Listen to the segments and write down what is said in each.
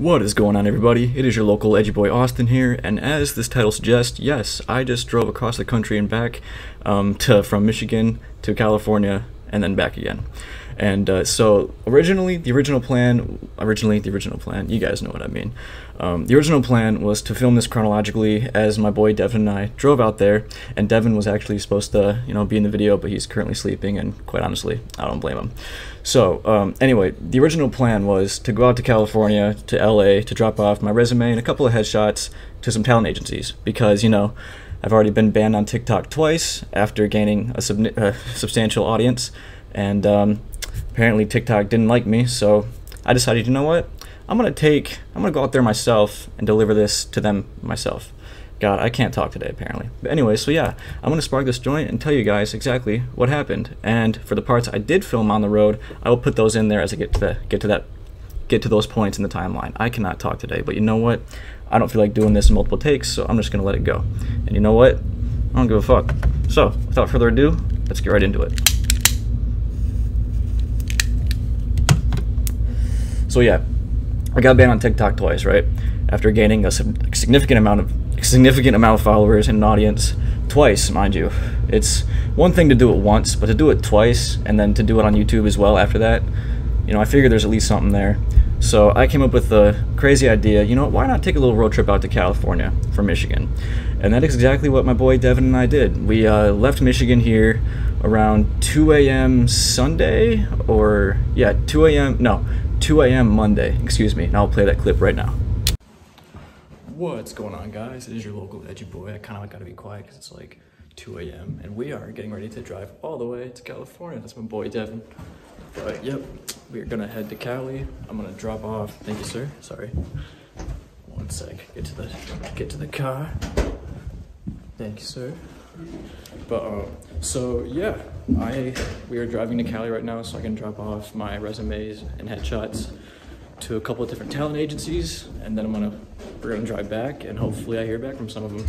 What is going on, everybody? It is your local edgy boy Austin here, and as this title suggests, yes, I just drove across the country and back from Michigan to California and then back again. And so originally the original plan, you guys know what I mean. The original plan was to film this chronologically as my boy Devin and I drove out there, and Devin was actually supposed to, be in the video, but he's currently sleeping, and quite honestly, I don't blame him. So anyway, the original plan was to go out to California, to LA, to drop off my resume and a couple of headshots to some talent agencies, because, I've already been banned on TikTok twice after gaining a substantial audience, and apparently TikTok didn't like me, so I decided, you know what, I'm gonna go out there myself and deliver this to them myself. God, I can't talk today apparently. But anyway, so yeah, I'm gonna spark this joint and tell you guys exactly what happened. And for the parts I did film on the road, I will put those in there as I get to those points in the timeline. I cannot talk today, but you know what? I don't feel like doing this in multiple takes, so I'm just gonna let it go. And you know what? I don't give a fuck. So, without further ado, let's get right into it. So yeah, I got banned on TikTok twice, right? After gaining a significant amount of followers and an audience twice, mind you. It's one thing to do it once, but to do it twice and then to do it on YouTube as well after that, I figure there's at least something there. So I came up with the crazy idea, why not take a little road trip out to California from Michigan? And that is exactly what my boy Devin and I did. We left Michigan here around 2 a.m. Sunday, or yeah, 2 a.m. Monday, excuse me, and I'll play that clip right now. What's going on, guys? It is your local edgy boy. I kind of gotta be quiet because it's like 2 a.m. and we are getting ready to drive all the way to California. That's my boy Devin. But yep, we're gonna head to Cali. I'm gonna drop off. Thank you, sir. Sorry. One sec. Get to the car. Thank you, sir. But so yeah, we are driving to Cali right now, so I can drop off my resumes and headshots to a couple of different talent agencies, and then we're gonna drive back, and hopefully I hear back from some of them.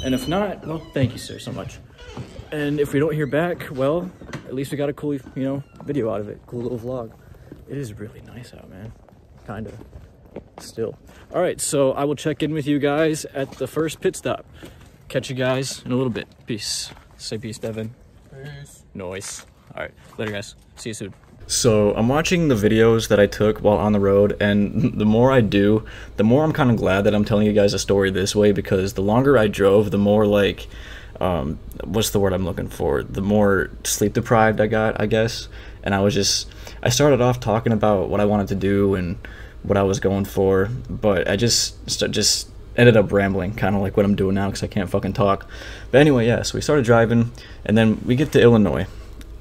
And if not, well, thank you, sir, so much. And if we don't hear back, well, at least we got a cool, video out of it. Cool little vlog. It is really nice out, man. Kinda. Still. All right, so I will check in with you guys at the first pit stop. Catch you guys in a little bit. Peace. Say peace, Devin. Peace. Noise. All right, later, guys. See you soon. So I'm watching the videos that I took while on the road, and the more I do, the more I'm kind of glad that I'm telling you guys a story this way, because the longer I drove, the more like, what's the word I'm looking for? The more sleep deprived I got, I guess. And I started off talking about what I wanted to do and what I was going for, but I just ended up rambling, kind of like what I'm doing now, because I can't fucking talk. But anyway, yeah, so we started driving, and then we get to Illinois,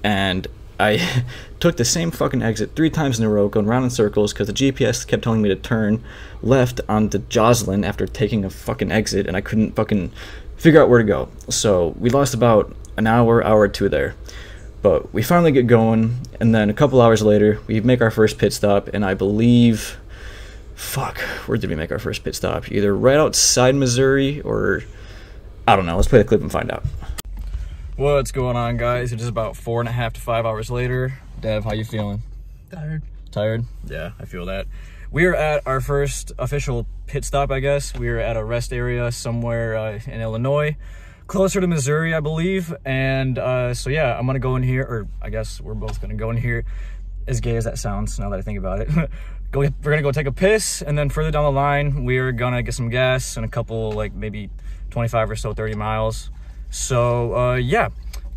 and I took the same fucking exit 3 times in a row, going round in circles, because the GPS kept telling me to turn left onto Joslin after taking a fucking exit, and I couldn't fucking figure out where to go. So we lost about an hour or two there. But we finally get going, and then a couple hours later, we make our first pit stop, and I believe... Fuck, where did we make our first pit stop? Either right outside Missouri, or... I don't know, let's play the clip and find out. What's going on, guys? It is about 4.5 to 5 hours later. Dev, how you feeling? Tired. Tired? Yeah, I feel that. We are at our first official pit stop, I guess. We are at a rest area somewhere in Illinois, closer to Missouri, I believe. And so yeah, I'm gonna go in here, or I guess we're both gonna go in here, as gay as that sounds now that I think about it. We're gonna go take a piss, and then further down the line, we are gonna get some gas and a couple, like maybe 25 or so, 30 miles. So yeah,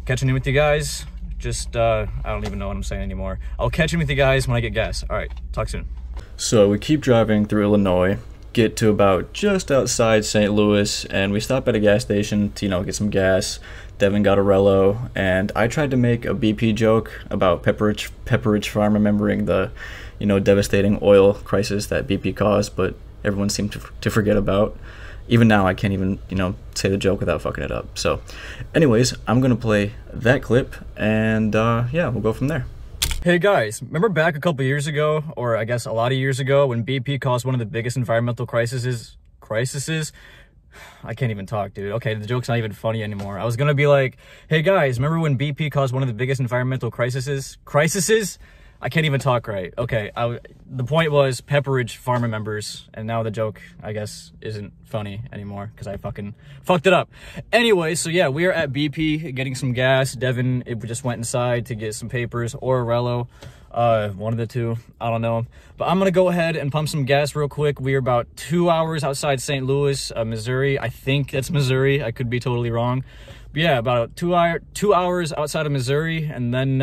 catching in with you guys. Just I don't even know what I'm saying anymore. I'll catch in with you guys when I get gas. All right, talk soon. So we keep driving through Illinois, get to about just outside St. Louis, and we stop at a gas station to get some gas. Devin got a Rello, and I tried to make a BP joke about Pepperidge Farm, remembering the devastating oil crisis that BP caused, but everyone seemed to forget about. Even now, I can't even, say the joke without fucking it up. So, anyways, I'm going to play that clip, and, yeah, we'll go from there. Hey, guys, remember back a couple years ago, or I guess a lot of years ago, when BP caused one of the biggest environmental crises? I can't even talk, dude. Okay, the joke's not even funny anymore. I was going to be like, hey, guys, remember when BP caused one of the biggest environmental crises? I can't even talk right. Okay, the point was Pepperidge Farm members, and now the joke, I guess, isn't funny anymore because I fucking fucked it up. Anyway, so yeah, we are at BP getting some gas. Devin just went inside to get some papers, or Rello. One of the two, I don't know, but I'm gonna go ahead and pump some gas real quick. We are about 2 hours outside St. Louis, Missouri. I think that's Missouri. I could be totally wrong, but yeah, about 2 hours outside of Missouri. And then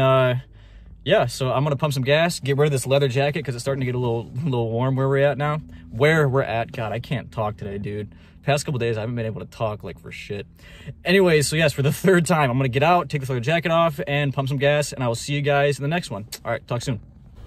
yeah, so I'm gonna pump some gas, get rid of this leather jacket because it's starting to get a little warm where we're at now. God, I can't talk today, dude. Past couple days I haven't been able to talk like for shit. Anyways, so yes, for the third time I'm gonna get out, take the leather jacket off, and pump some gas, and I will see you guys in the next one. All right, talk soon.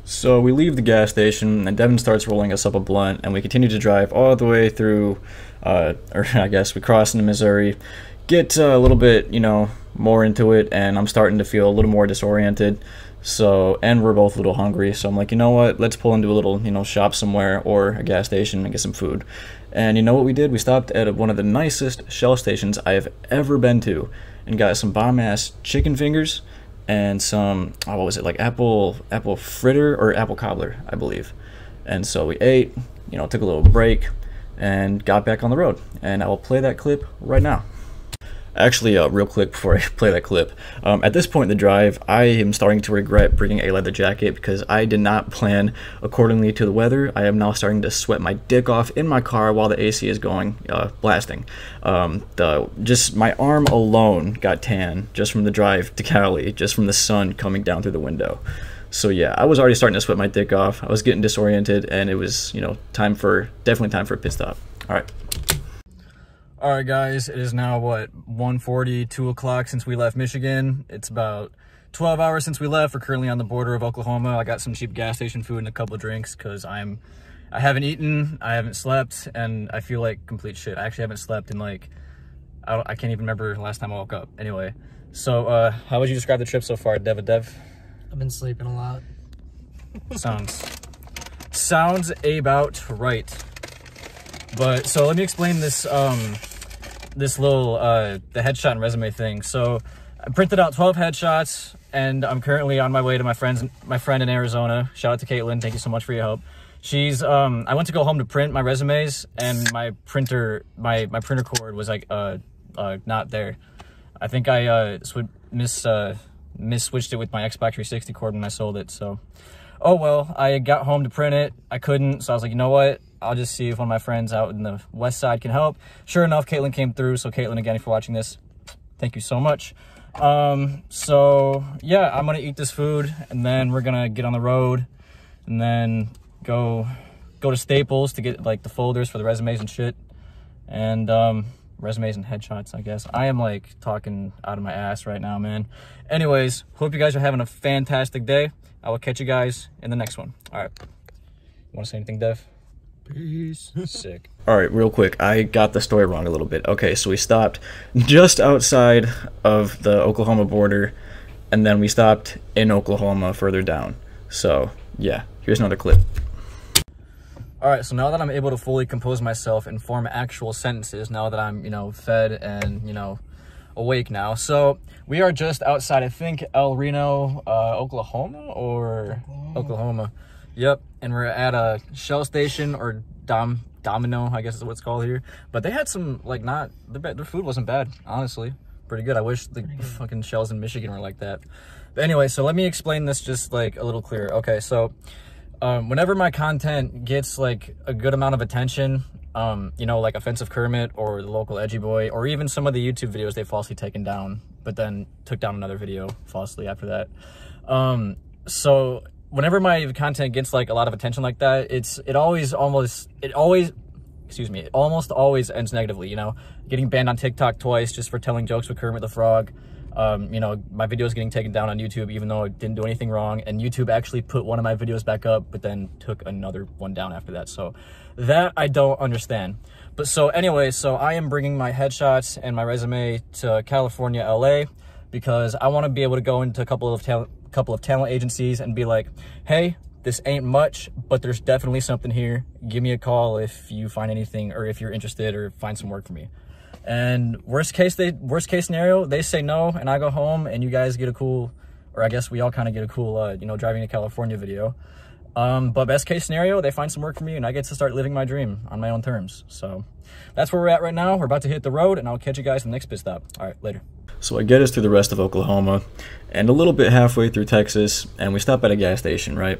So we leave the gas station, and Devin starts rolling us up a blunt, and we continue to drive all the way through, or I guess we cross into Missouri, get a little bit, you know, more into it, and I'm starting to feel a little more disoriented. So, and we're both a little hungry, so I'm like, you know what, let's pull into a little, you know, shop somewhere or a gas station and get some food. And you know what we did? We stopped at one of the nicest Shell stations I have ever been to and got some bomb-ass chicken fingers and some, what was it, like apple fritter or apple cobbler, I believe. And so we ate, you know, took a little break and got back on the road. And I will play that clip right now. Actually, real quick before I play that clip, at this point in the drive, I am starting to regret bringing a leather jacket because I did not plan accordingly to the weather. I am now starting to sweat my dick off in my car while the AC is going, blasting. Just my arm alone got tan just from the drive to Cali, just from the sun coming down through the window. So yeah, I was already starting to sweat my dick off. I was getting disoriented, and it was, you know, definitely time for a pit stop. All right. All right, guys, it is now, what, 1:40, 2 o'clock since we left Michigan. It's about 12 hours since we left. We're currently on the border of Oklahoma. I got some cheap gas station food and a couple of drinks because I haven't eaten, I haven't slept, and I feel like complete shit. I actually haven't slept in like, I can't even remember the last time I woke up. Anyway, so how would you describe the trip so far, Dev? I've been sleeping a lot. Sounds about right. But so let me explain this this little the headshot and resume thing. So I printed out 12 headshots, and I'm currently on my way to my friend in Arizona. Shout out to Caitlin, thank you so much for your help. She's I went to go home to print my resumes, and my printer cord was like not there. I think I switched it with my Xbox 360 cord when I sold it. So oh well, I got home to print it, I couldn't, so I was like, you know what, I'll just see if one of my friends out in the west side can help. Sure enough, Caitlin came through. So Caitlin, again, if you're watching this, thank you so much. So yeah, I'm gonna eat this food, and then we're gonna get on the road, and then go to Staples to get like the folders for the resumes and shit, and resumes and headshots, I guess. I am like talking out of my ass right now, man. Anyways, hope you guys are having a fantastic day. I will catch you guys in the next one. All right, you want to say anything, Dev? Peace. Sick. All right, real quick, I got the story wrong a little bit. Okay, so we stopped just outside of the Oklahoma border, and then we stopped in Oklahoma further down. So yeah, here's another clip. All right, so now that I'm able to fully compose myself and form actual sentences, now that I'm, you know, fed and, you know, awake now. So we are just outside, I think, El Reno, Oklahoma. Oklahoma. Yep, and we're at a Shell station, or Domino, I guess is what it's called here. But they had some, like, their food wasn't bad, honestly. Pretty good. I wish the fucking Shells in Michigan were like that. But anyway, so let me explain this just, like, a little clearer. Okay, so whenever my content gets, like, a good amount of attention, you know, like Offensive Kermit or the local Edgy Boy, or even some of the YouTube videos they've falsely taken down, but then took down another video falsely after that. So whenever my content gets like a lot of attention like that, it almost always ends negatively, you know, getting banned on TikTok twice just for telling jokes with Kermit the Frog. You know, my videos getting taken down on YouTube even though I didn't do anything wrong, and YouTube actually put one of my videos back up but then took another one down after that. So that I don't understand. But so anyway, so I am bringing my headshots and my resume to California, LA, because I want to be able to go into a couple of talent agencies and be like, hey, this ain't much, but there's definitely something here. Give me a call if you find anything, or if you're interested, or find some work for me. And worst case scenario, they say no, and I go home, and you guys get a cool or I guess we all kind of get a cool, you know, driving to California video. But best case scenario, they find some work for me and I get to start living my dream on my own terms. So that's where we're at right now. We're about to hit the road and I'll catch you guys in the next pit stop. All right, later. So I get us through the rest of Oklahoma and a little bit halfway through Texas, and we stop at a gas station, right?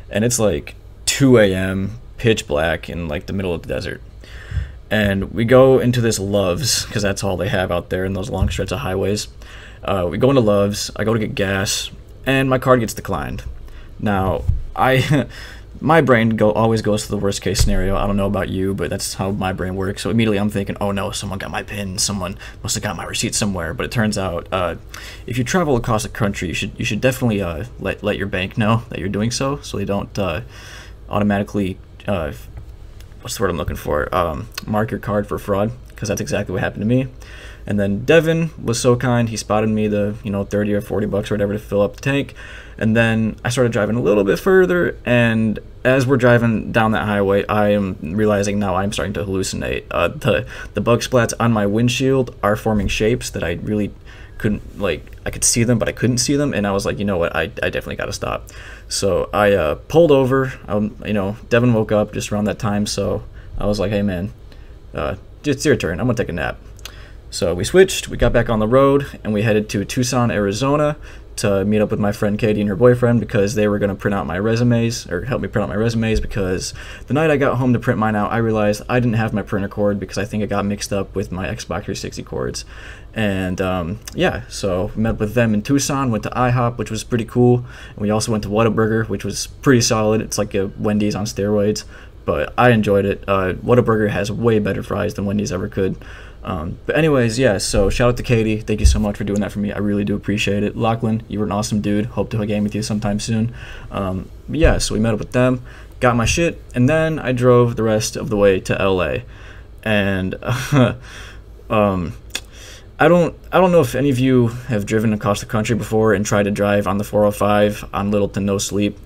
And it's like 2 a.m., pitch black in like the middle of the desert. And we go into this Love's, because that's all they have out there in those long stretch of highways. We go into Love's, I go to get gas, and my card gets declined. Now, my brain always goes to the worst case scenario. I don't know about you, but that's how my brain works. So immediately I'm thinking, oh no, someone got my PIN, someone must have got my receipt somewhere. But it turns out, if you travel across the country, you should definitely let your bank know that you're doing so they don't automatically, what's the word I'm looking for, mark your card for fraud, because that's exactly what happened to me. And then Devin was so kind, he spotted me the, you know, 30 or 40 bucks or whatever to fill up the tank. And then I started driving a little bit further, and as we're driving down that highway, I am realizing now I'm starting to hallucinate. The bug splats on my windshield are forming shapes that I really couldn't, like, I could see them, but I couldn't see them, and I was like, you know what, I definitely got to stop. So I pulled over. You know, Devin woke up just around that time, so I was like, hey man, it's your turn, I'm gonna take a nap. So we switched, we got back on the road, and we headed to Tucson, Arizona to meet up with my friend Katie and her boyfriend, because they were going to print out my resumes, or help me print out my resumes, because the night I got home to print mine out, I realized I didn't have my printer cord, because I think it got mixed up with my Xbox 360 cords. And yeah, so we met up with them in Tucson, went to IHOP, which was pretty cool, and we also went to Whataburger, which was pretty solid. It's like a Wendy's on steroids, but I enjoyed it. Whataburger has way better fries than Wendy's ever could. But anyways, yeah, so shout out to Katie. Thank you so much for doing that for me. I really do appreciate it. Lachlan, you were an awesome dude. Hope to game with you sometime soon. But yeah, so we met up with them, got my shit, and then I drove the rest of the way to LA. And I don't know if any of you have driven across the country before and tried to drive on the 405 on little to no sleep.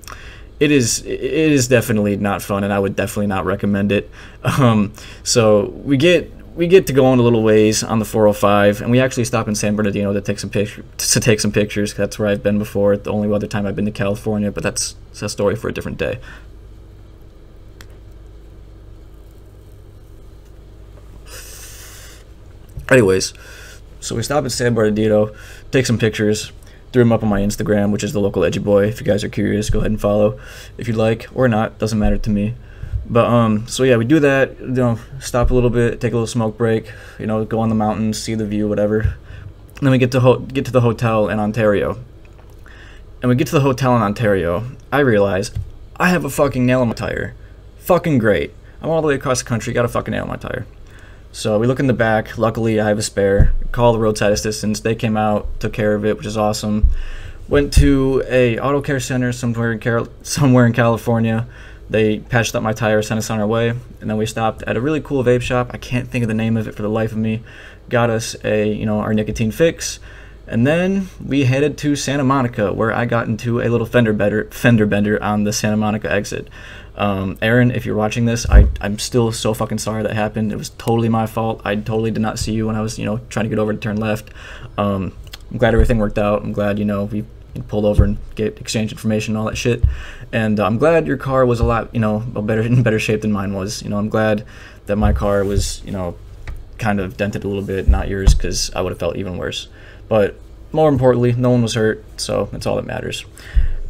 It is definitely not fun, and I would definitely not recommend it. So we get to go on a little ways on the 405, and we actually stop in San Bernardino to take some pictures. That's where I've been before. The only other time I've been to California, but that's a story for a different day. Anyways, so we stop at San Bernardino, take some pictures, threw them up on my Instagram, which is the local edgy boy. If you guys are curious, go ahead and follow if you'd like, or not, doesn't matter to me. But so yeah, we do that, you know, stop a little bit, take a little smoke break, you know, go on the mountains, see the view, whatever. And then we get to the hotel in Ontario. And we get to the hotel in Ontario, I realize I have a fucking nail in my tire. Fucking great. I'm all the way across the country, got a fucking nail in my tire. So we look in the back, luckily I have a spare, call the roadside assistance, they came out, took care of it, which is awesome. Went to a auto care center somewhere in California. They patched up my tire, sent us on our way, and then we stopped at a really cool vape shop. I can't think of the name of it for the life of me. Got us our nicotine fix, and then we headed to Santa Monica, where I got into a little fender bender on the Santa Monica exit. Aaron, if you're watching this, I'm still so fucking sorry that happened. It was totally my fault. I totally did not see you when I was, trying to get over to turn left. I'm glad everything worked out. I'm glad, we pulled over and exchanged information and all that shit. And I'm glad your car was a lot, in better shape than mine was. I'm glad that my car was, kind of dented a little bit, not yours, because I would have felt even worse. But more importantly, no one was hurt, so that's all that matters.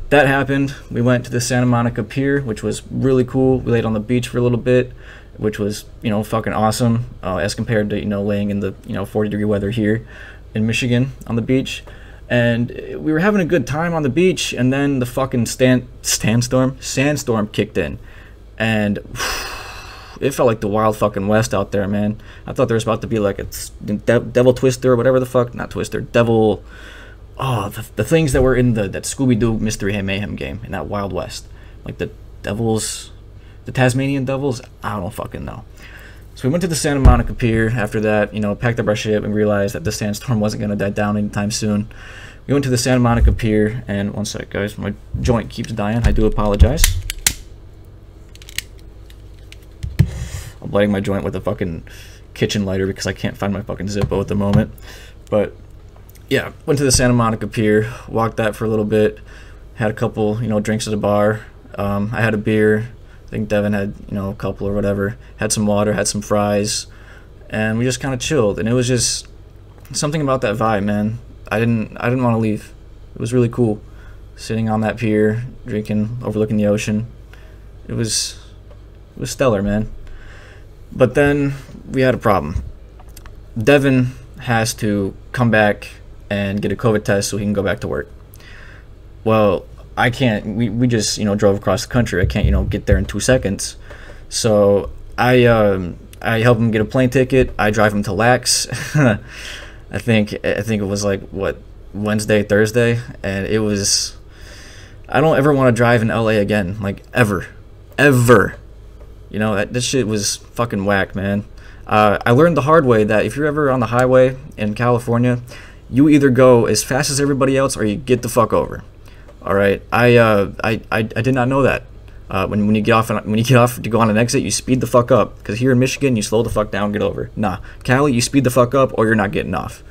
That happened. We went to the Santa Monica Pier, which was really cool. We laid on the beach for a little bit, which was, fucking awesome, as compared to, laying in the, 40-degree weather here in Michigan on the beach. And we were having a good time on the beach, and then the fucking sandstorm kicked in. And it felt like the Wild fucking West out there, man. I thought there was about to be like a devil twister or whatever the fuck. Not twister, devil. Oh, the things that were in that Scooby-Doo Mystery Mayhem game in that Wild West. Like the devils, the Tasmanian devils? I don't fucking know. So we went to the Santa Monica Pier after that, packed up our shit and realized that the sandstorm wasn't going to die down anytime soon. We went to the Santa Monica Pier, and one sec, guys, my joint keeps dying. I do apologize. I'm lighting my joint with a fucking kitchen lighter because I can't find my fucking Zippo at the moment. But yeah, went to the Santa Monica Pier, walked that for a little bit, had a couple, drinks at the bar. I had a beer. I think Devin had, a couple or whatever. Had some water, had some fries, and we just kind of chilled. And it was just something about that vibe, man. I didn't want to leave. It was really cool, sitting on that pier, drinking, overlooking the ocean. It was stellar, man. But then we had a problem. Devin has to come back and get a COVID test so he can go back to work. Well, I can't. We just drove across the country. I can't get there in 2 seconds. So I help him get a plane ticket. I drive him to Lax. I think it was like Wednesday, Thursday, and it was. I don't ever want to drive in LA again, like ever. This shit was fucking whack, man. I learned the hard way that if you're ever on the highway in California, you either go as fast as everybody else or you get the fuck over. All right, I did not know that. When you get off to go on an exit, you speed the fuck up. Because here in Michigan, you slow the fuck down, get over. Nah, Cali, you speed the fuck up or you're not getting off.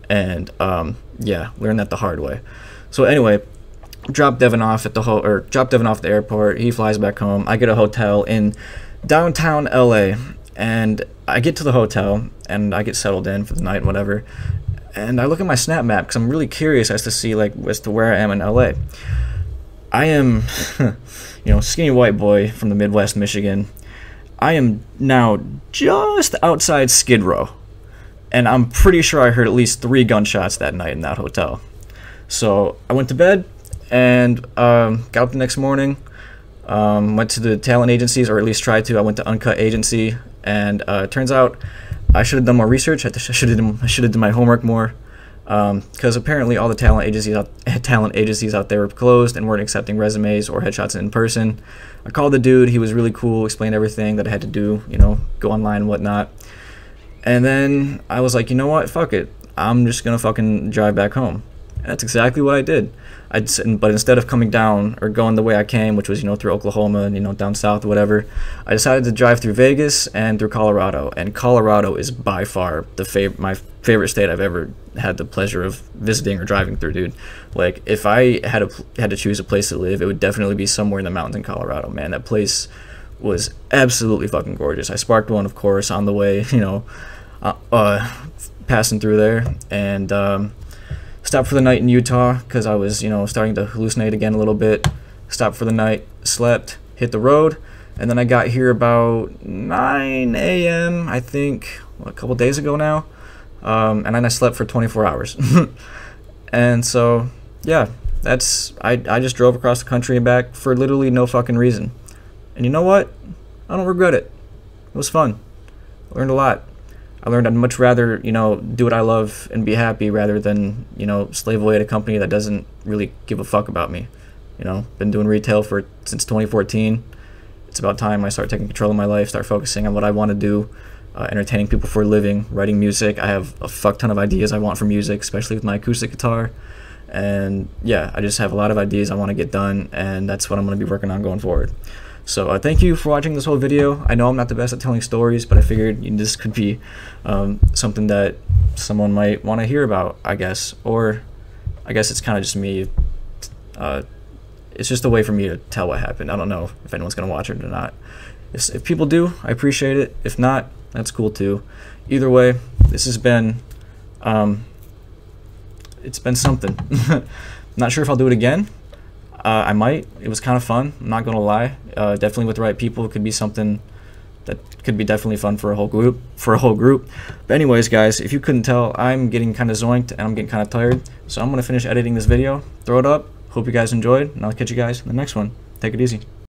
And yeah, learned that the hard way. So anyway, drop Devin off at the airport. He flies back home. I get a hotel in downtown LA, and I get to the hotel and I get settled in for the night and whatever. And I look at my Snap map because I'm really curious as to where I am in LA. I am, skinny white boy from the Midwest, Michigan. I am now just outside Skid Row, and I'm pretty sure I heard at least 3 gunshots that night in that hotel. So I went to bed and got up the next morning. Went to the talent agencies, or at least tried to. I went to Uncut Agency, and it turns out I should have done more research. I should have done my homework more, because apparently all the talent agencies out there were closed and weren't accepting resumes or headshots in person. I called the dude. He was really cool. Explained everything that I had to do. Go online and whatnot. And then I was like, you know what? Fuck it. I'm just gonna fucking drive back home. And that's exactly what I did. But instead of coming down or going the way I came, which was through Oklahoma and down south or whatever, I decided to drive through Vegas and through Colorado. And Colorado is by far my favorite state I've ever had the pleasure of visiting or driving through, dude. Like, if I had to choose a place to live, it would definitely be somewhere in the mountains in Colorado. Man, that place was absolutely fucking gorgeous. I sparked one, of course, on the way, passing through there, and stopped for the night in Utah because I was, starting to hallucinate again a little bit. Stopped for the night, slept, hit the road, and then I got here about 9 a.m. I think a couple days ago now, and then I slept for 24 hours. And so, yeah, I just drove across the country and back for literally no fucking reason. And you know what? I don't regret it. It was fun. I learned a lot. I learned I'd much rather, do what I love and be happy rather than, slave away at a company that doesn't really give a fuck about me. Been doing retail since 2014. It's about time I start taking control of my life, start focusing on what I want to do, entertaining people for a living, writing music. I have a fuck ton of ideas I want for music, especially with my acoustic guitar. And yeah, I just have a lot of ideas I want to get done, and that's what I'm going to be working on going forward. So thank you for watching this whole video. I know I'm not the best at telling stories, but I figured this could be something that someone might want to hear about, I guess. Or I guess it's kind of just me. It's just a way for me to tell what happened. I don't know if anyone's going to watch it or not. If people do, I appreciate it. If not, that's cool too. Either way, this has been, it's been something. Not sure if I'll do it again. I might. It was kind of fun. I'm not gonna lie. Definitely with the right people, it could be something that could be definitely fun for a whole group. But anyways, guys, if you couldn't tell, I'm getting kind of zoinked and I'm getting kind of tired. So I'm gonna finish editing this video, throw it up. Hope you guys enjoyed, and I'll catch you guys in the next one. Take it easy.